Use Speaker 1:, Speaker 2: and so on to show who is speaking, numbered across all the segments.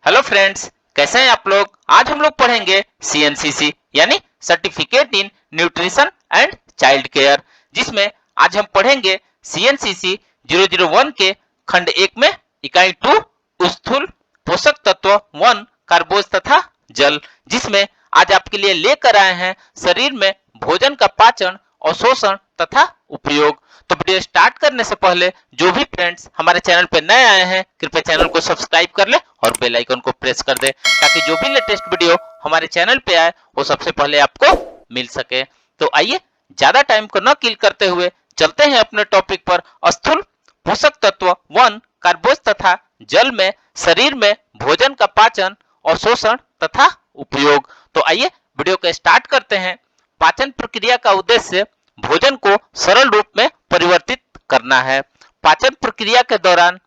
Speaker 1: Hello friends, कैसे हैं आप लोग। आज हम लोग पढ़ेंगे सीएनसीसी यानी certificate in nutrition and child care, जिसमें आज हम पढ़ेंगे सीएनसीसी 001 के खंड 1 में इकाई 2 स्थूल पोषक तत्व 1 कार्बोज तथा जल, जिसमें आज आपके लिए लेकर आए हैं शरीर में भोजन का पाचन, अवशोषण तथा उपयोग। तो वीडियो स्टार्ट करने से पहले जो भी फ्रेंड्स हमारे चैनल पे नए आए हैं कृपया चैनल को सब्सक्राइब कर ले और बेल आइकन को प्रेस कर दे, ताकि जो भी लेटेस्ट वीडियो हमारे चैनल पे आए वो सबसे पहले आपको मिल सके। तो आइए ज्यादा टाइम को न किल करते हुए चलते हैं अपने टॉपिक पर। स्थूल पोषक तत्व 1 कार्बोज तथा जल में शरीर में भोजन का पाचन और शोषण तथा उपयोग। तो आइए वीडियो को स्टार्ट करते हैं। पाचन प्रक्रिया का उद्देश्य भोजन को सरल रूप में परिवर्तित करना है। पाचन प्रक्रिया के दौरान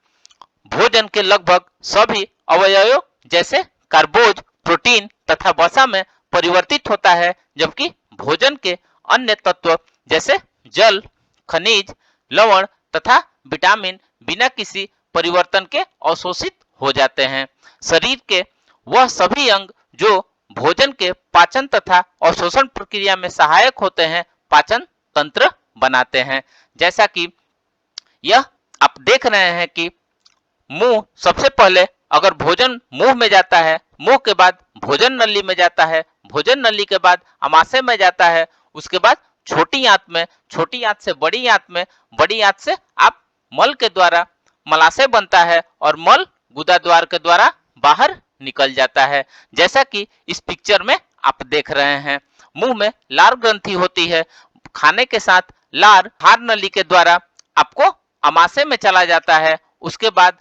Speaker 1: भोजन के लगभग सभी अवयवों जैसे कार्बोज, प्रोटीन तथा वसा में परिवर्तित होता है, जबकि भोजन के अन्य तत्व जैसे जल, खनिज, लवण तथा विटामिन बिना किसी परिवर्तन के अवशोषित हो जाते हैं। शरीर के वह सभी अंग जो भोजन के पाचन तथा अवशोषण प्रक्रिया में सहायक होते हैं पाचन तंत्र बनाते हैं। जैसा कि यह आप देख रहे हैं कि मुंह सबसे पहले अगर भोजन मुंह में जाता है, मुंह के बाद भोजन नली में जाता है, भोजन नली के बाद आमाशय में जाता है, उसके बाद छोटी आंत में, छोटी आंत से बड़ी आंत में, बड़ी आंत से आप मल के द्वारा मलाशय बनता है और मल गुदा द्वार के द्वारा बाहर निकल जाता है। जैसा कि इस पिक्चर में आप देख रहे हैं, मुंह में लार ग्रंथि होती है। खाने के साथ लार आहार नली के द्वारा आपको आमाशय में चला जाता है, उसके बाद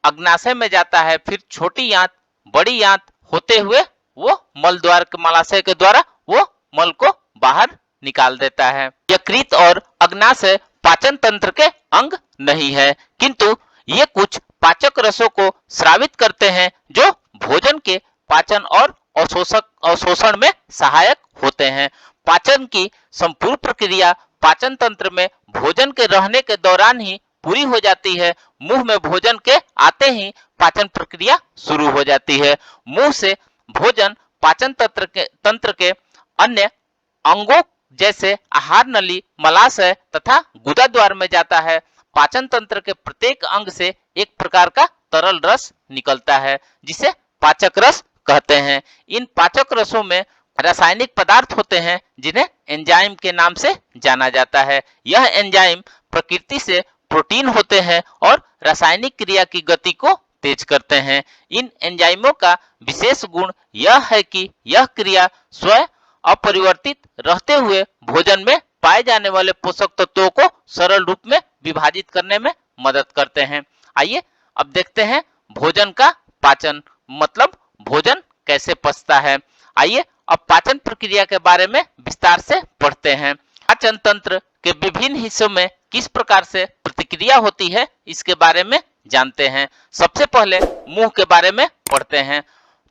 Speaker 1: अग्नाशय में जाता है, फिर छोटी आंत, बड़ी आंत होते हुए वो मल द्वार के मलाशय के द्वारा वो मल को बाहर निकाल देता है। यकृत और अग्नाशय पाचन तंत्र के अंग नहीं है, किंतु ये कुछ पाचक रसों को स्रावित करते हैं जो भोजन के पाचन और अवशोषण में सहायक होते हैं। पाचन की संपूर्ण प्रक्रिया पाचन तंत्र में भोजन के रहने के दौरान ही पूरी हो जाती है। मुंह में भोजन के आते ही पाचन प्रक्रिया शुरू हो जाती है। मुंह से भोजन पाचन तंत्र के अन्य अंगों जैसे आहार नली, मलाशय तथा गुदा द्वार में जाता है। पाचन तंत्र के प्रत्येक अंग से एक प्रकार का तरल रस निकलता है जिसे पाचक रस कहते हैं। इन पाचक रसों में रासायनिक पदार्थ होते हैं जिन्हें एंजाइम के नाम से जाना जाता है। यह एंजाइम प्रकृति से प्रोटीन होते हैं और रासायनिक क्रिया की गति को तेज करते हैं। इन एंजाइमों का विशेष गुण यह है कि यह क्रिया स्वयं अपरिवर्तित रहते हुए भोजन में पाए जाने वाले पोषक तत्वों को सरल रूप में विभाजित करने में मदद करते हैं। आइए अब देखते हैं भोजन का पाचन, मतलब भोजन कैसे पचता है। आइए अब पाचन प्रक्रिया के बारे में विस्तार से पढ़ते हैं। पाचन तंत्र के विभिन्न हिस्सों में किस प्रकार से प्रतिक्रिया होती है इसके बारे में जानते हैं। सबसे पहले मुंह के बारे में पढ़ते हैं।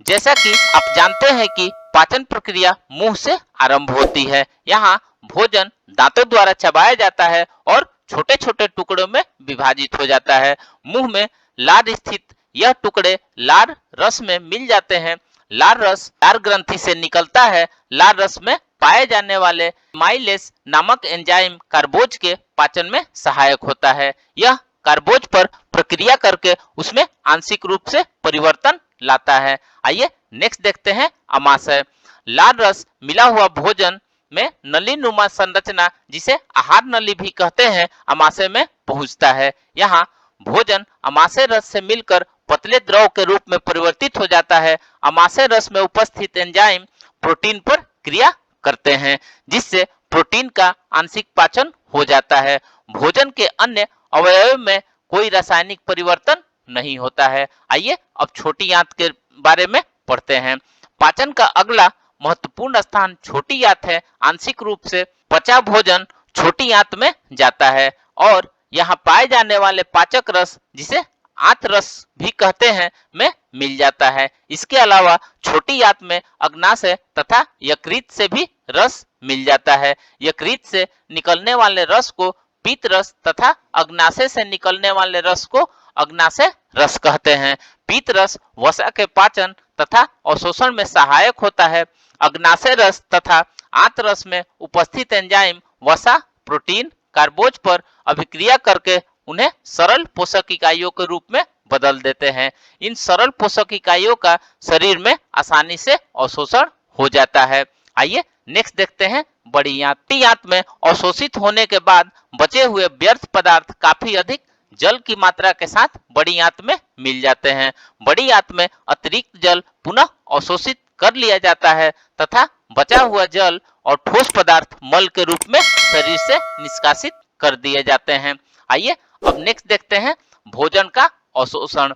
Speaker 1: जैसा कि आप जानते हैं कि पाचन प्रक्रिया मुंह से आरंभ होती है। यहाँ भोजन दांतों द्वारा चबाया जाता है और छोटे छोटे टुकड़ों में विभाजित हो जाता है। मुंह में लार स्थित यह टुकड़े लार रस में मिल जाते हैं। लार रस लार ग्रंथि से निकलता है। लार रस में पाए जाने वाले माइलेस नामक एंजाइम कार्बोज के पाचन में सहायक होता है। यह कार्बोज पर प्रक्रिया करके उसमें आंशिक रूप से परिवर्तन लाता है। आइए नेक्स्ट देखते हैं आमाशय। लार रस मिला हुआ भोजन में नली नुमा संरचना, जिसे आहार नली भी कहते हैं, आमाशय में पहुंचता है। यहाँ भोजन आमाशय रस से मिलकर पतले द्रव के रूप में परिवर्तित हो जाता है। आमाशय रस में उपस्थित एंजाइम प्रोटीन पर क्रिया करते हैं, जिससे प्रोटीन का आंशिक पाचन हो जाता है। भोजन के अन्य अवयवों में कोई रासायनिक परिवर्तन नहीं होता है। आइए अब छोटी आंत के बारे में पढ़ते हैं। पाचन का अगला महत्वपूर्ण स्थान छोटी आंत है। आंशिक रूप से पचा भोजन छोटी आंत में जाता है और यहाँ पाए जाने वाले पाचक रस, जिसे आंत रस भी कहते हैं, में मिल जाता है। इसके अलावा छोटी आंत में अग्नाशय तथा यकृत से भी रस मिल जाता है। यकृत से निकलने वाले रस को पीत रस तथा अग्नाशय से निकलने वाले रस को अग्नाशय रस कहते हैं। पीत रस वसा के पाचन तथा अवशोषण में सहायक होता है। अग्नाशय रस तथा आंत रस में उपस्थित एंजाइम वसा प्रोटीन कार्बोज पर अभिक्रिया करके उन्हें सरल पोषक इकाइयों के रूप में बदल देते हैं। इन सरल पोषक इकाइयों का शरीर में आसानी से अवशोषण हो जाता है। आइए नेक्स्ट देखते हैं बड़ी आंत। बड़ी आंत में अवशोषित होने के बाद बचे हुए व्यर्थ पदार्थ काफी अधिक जल की मात्रा के साथ बड़ी आंत में मिल जाते हैं। बड़ी आंत में अतिरिक्त जल पुनः अवशोषित कर लिया जाता है तथा बचा हुआ जल और ठोस पदार्थ मल के रूप में शरीर से निष्कासित कर दिए जाते हैं। आइए अब नेक्स्ट देखते हैं भोजन का अवशोषण।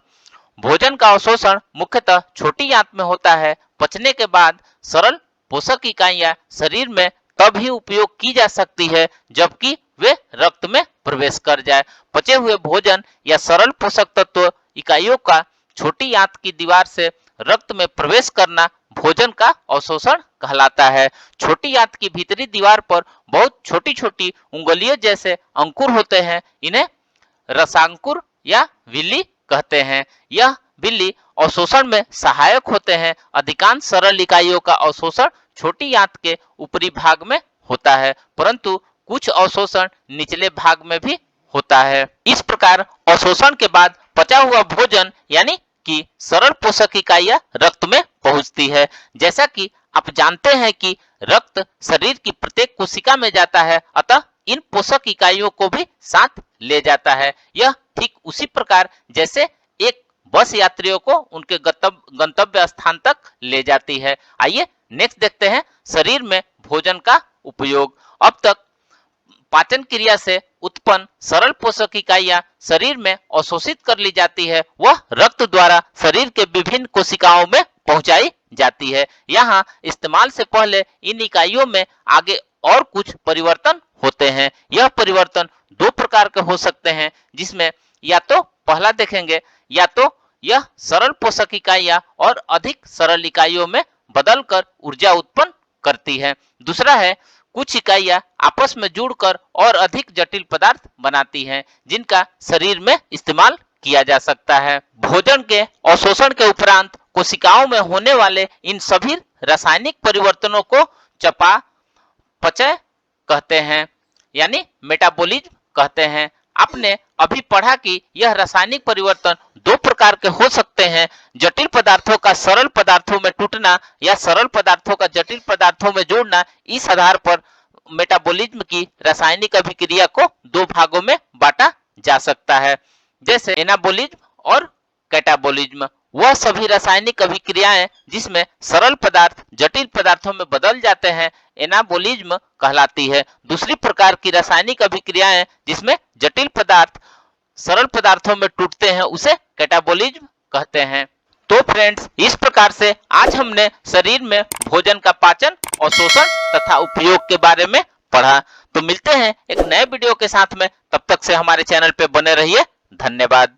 Speaker 1: भोजन का अवशोषण मुख्यतः छोटी आंत में होता है। पचने के बाद सरल पोषक इकाइयां शरीर में तब ही उपयोग की जा सकती है जबकि वे रक्त में प्रवेश कर जाए। पचे हुए भोजन या सरल पोषक तत्व इकाइयों का छोटी आंत की दीवार से रक्त में प्रवेश करना भोजन का अवशोषण कहलाता है। छोटी आंत की भीतरी दीवार पर बहुत छोटी छोटी उंगलियों जैसे अंकुर होते हैं। इन्हें रसांकुर या विल्ली कहते हैं। यह विल्ली अवशोषण में सहायक होते हैं। अधिकांश सरल इकाइयों का अवशोषण छोटी आंत के ऊपरी भाग में होता है, परंतु कुछ अवशोषण निचले भाग में भी होता है। इस प्रकार अवशोषण के बाद पचा हुआ भोजन यानी कि सरल पोषक इकाइयां रक्त में पहुंचती है। जैसा कि आप जानते हैं कि रक्त शरीर की प्रत्येक कोशिका में जाता है, अतः इन पोषक इकाइयों को भी साथ ले जाता है। यह ठीक उसी प्रकार जैसे एक बस यात्रियों को उनके गंतव्य स्थान तक ले जाती है। आइए नेक्स्ट देखते हैं शरीर में भोजन का उपयोग। अब तक पाचन क्रिया से उत्पन्न सरल पोषक इकाइयां शरीर में अवशोषित कर ली जाती है, वह रक्त द्वारा शरीर के विभिन्न कोशिकाओं में पहुंचाई जाती है। यहाँ इस्तेमाल से पहले इन इकाइयों में आगे और कुछ परिवर्तन होते हैं। यह परिवर्तन दो प्रकार के हो सकते हैं, जिसमें या तो पहला देखेंगे या तो यह सरल पोषक इकाइयां और अधिक सरल इकाइयों में बदलकर ऊर्जा उत्पन्न करती है। दूसरा है कुछ इकाइयां आपस में जुड़कर और अधिक जटिल पदार्थ बनाती हैं, जिनका शरीर में इस्तेमाल किया जा सकता है। भोजन के अवशोषण के उपरांत कोशिकाओं में होने वाले इन सभी रासायनिक परिवर्तनों को चयापचय कहते हैं, यानी मेटाबॉलिज्म कहते हैं। आपने अभी पढ़ा कि यह रासायनिक परिवर्तन दो प्रकार के हो सकते हैं, जटिल पदार्थों का सरल पदार्थों में टूटना या सरल पदार्थों का जटिल पदार्थों में जोड़ना। इस आधार पर मेटाबॉलिज्म की रासायनिक अभिक्रिया को दो भागों में बांटा जा सकता है, जैसे एनाबॉलिज्म और कैटाबॉलिज्म। वह सभी रासायनिक अभिक्रियाएं जिसमें सरल पदार्थ जटिल पदार्थों में बदल जाते हैं एनाबॉलिज्म कहलाती है। दूसरी प्रकार की रासायनिक अभिक्रियाएं जिसमें जटिल पदार्थ सरल पदार्थों में टूटते हैं उसे कैटाबॉलिज्म कहते हैं। तो फ्रेंड्स, इस प्रकार से आज हमने शरीर में भोजन का पाचन, अवशोषण तथा उपयोग के बारे में पढ़ा। तो मिलते हैं एक नए वीडियो के साथ में, तब तक से हमारे चैनल पे बने रहिए। धन्यवाद।